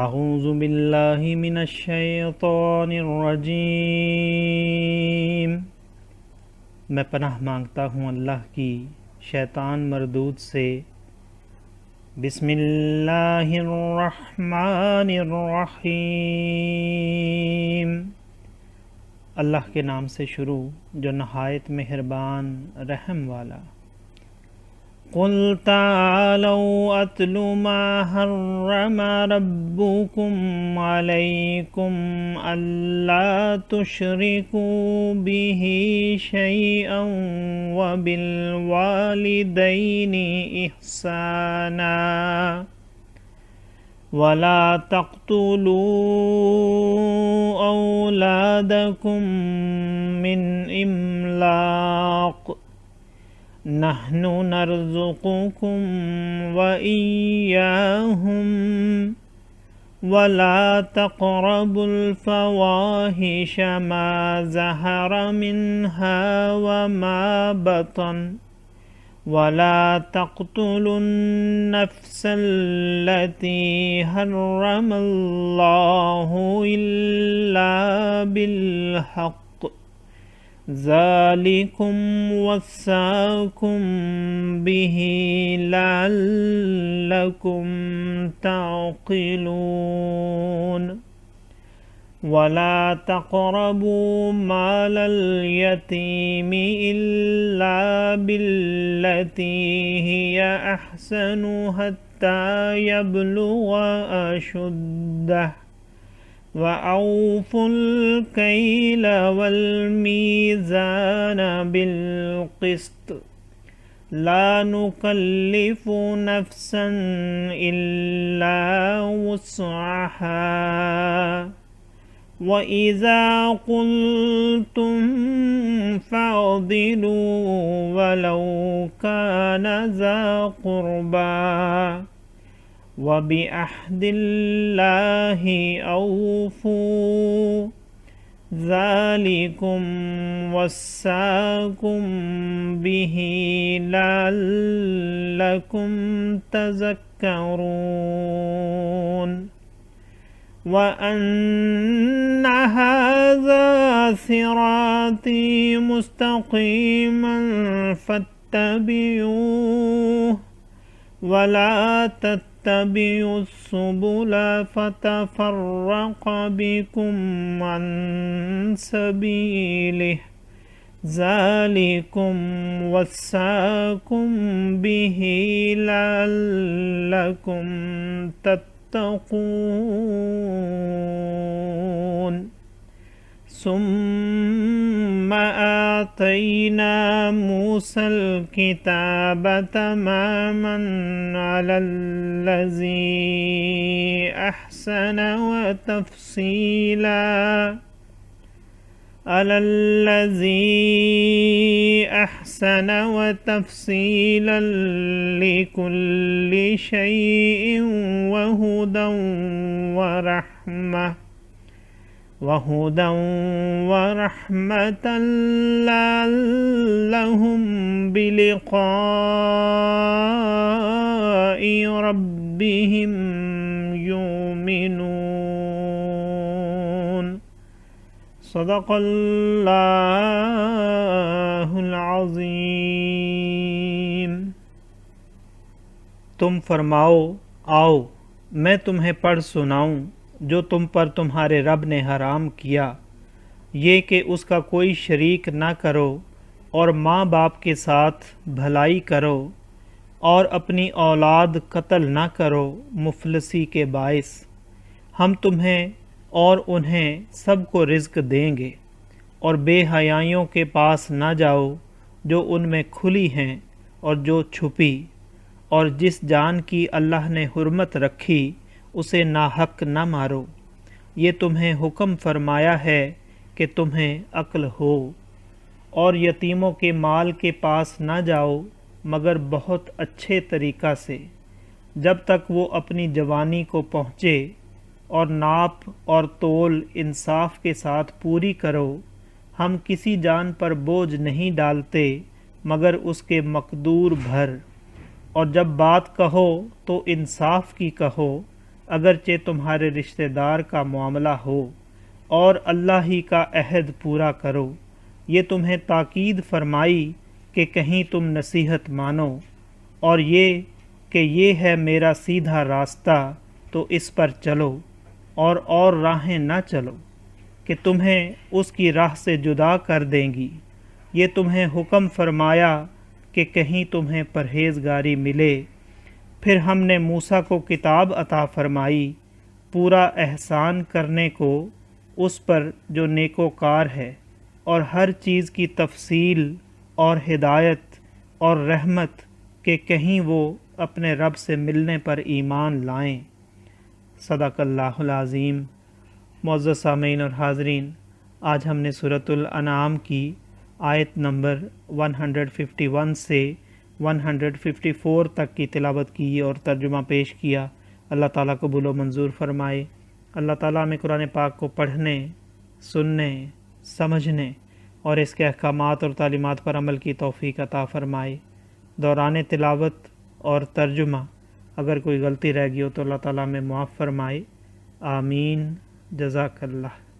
اعوذ باللہ من الشیطان الرجیم، میں پناہ مانگتا ہوں اللہ کی شیطان مردود سے۔ بسم اللہ الرحمن الرحیم، اللہ کے نام سے شروع جو نہایت مہربان رحم والا۔ قل تعالوا اتل ما حرم ربكم عليكم الا تشركوا به شيئا وبالوالدين احسانا ولا تقتلوا اولادكم من املاق نحن نرزقكم وإياهم ولا تقربوا الفواحش ما ظهر منها وما بطن ولا تقتلوا النفس التي حرم الله إلا بالحق ذلكم وصاكم به لعلكم تعقلون ولا تقربوا مال اليتيم إلا بالتي هي أحسن حتى يبلغ أشده وأوفوا الكيل والميزان بالقسط لا نكلف نفسا إلا وسعها وإذا قلتم فاعدلوا ولو كان ذا قربى وبعهد الله أوفوا ذلكم وصاكم به لعلكم تذكرون وأن هذا صراطي مستقيما فاتبعوه ولا تتبعوا السبل فتفرق بكم عن سبيله ذلكم وصاكم به لعلكم تتقون ثم آتينا موسى الكتاب تماما على الذي أحسن وتفصيلا لكل شيء وهدى ورحمة لعلهم بلقاء ربهم يؤمنون صدق اللہ العظیم۔ تم فرماؤ آؤ میں تمہیں پڑھ سناؤں جو تم پر تمہارے رب نے حرام کیا، یہ کہ اس کا کوئی شریک نہ کرو اور ماں باپ کے ساتھ بھلائی کرو اور اپنی اولاد قتل نہ کرو مفلسی کے باعث۔ ہم تمہیں اور انہیں سب کو رزق دیں گے، اور بے حیائیوں کے پاس نہ جاؤ جو ان میں کھلی ہیں اور جو چھپی، اور جس جان کی اللہ نے حرمت رکھی اسے ناحق نہ مارو۔ یہ تمہیں حکم فرمایا ہے کہ تمہیں عقل ہو۔ اور یتیموں کے مال کے پاس نہ جاؤ مگر بہت اچھے طریقہ سے، جب تک وہ اپنی جوانی کو پہنچے، اور ناپ اور تول انصاف کے ساتھ پوری کرو۔ ہم کسی جان پر بوجھ نہیں ڈالتے مگر اس کے مقدور بھر، اور جب بات کہو تو انصاف کی کہو، اگرچہ تمہارے رشتہ دار کا معاملہ ہو، اور اللہ ہی کا عہد پورا کرو۔ یہ تمہیں تاکید فرمائی کہ کہیں تم نصیحت مانو، اور یہ کہ یہ ہے میرا سیدھا راستہ تو اس پر چلو، اور راہیں نہ چلو کہ تمہیں اس کی راہ سے جدا کر دیں گی۔ یہ تمہیں حکم فرمایا کہ کہیں تمہیں پرہیزگاری ملے۔ پھر ہم نے موسیٰ کو کتاب عطا فرمائی، پورا احسان کرنے کو اس پر جو نیکوکار ہے، اور ہر چیز کی تفصیل اور ہدایت اور رحمت کہ کہیں وہ اپنے رب سے ملنے پر ایمان لائیں۔ صدق اللہ العظیم۔ معزز سامعین اور حاضرین، آج ہم نے سورۃ الانعام کی آیت نمبر 151 سے 154 تک کی تلاوت کی اور ترجمہ پیش کیا۔ اللہ تعالیٰ قبول و منظور فرمائے۔ اللہ تعالیٰ ہمیں قرآن پاک کو پڑھنے، سننے، سمجھنے اور اس کے احکامات اور تعلیمات پر عمل کی توفیق عطا فرمائے۔ دوران تلاوت اور ترجمہ اگر کوئی غلطی رہ گئی ہو تو اللہ تعالیٰ ہمیں معاف فرمائے۔ آمین۔ جزاک اللہ۔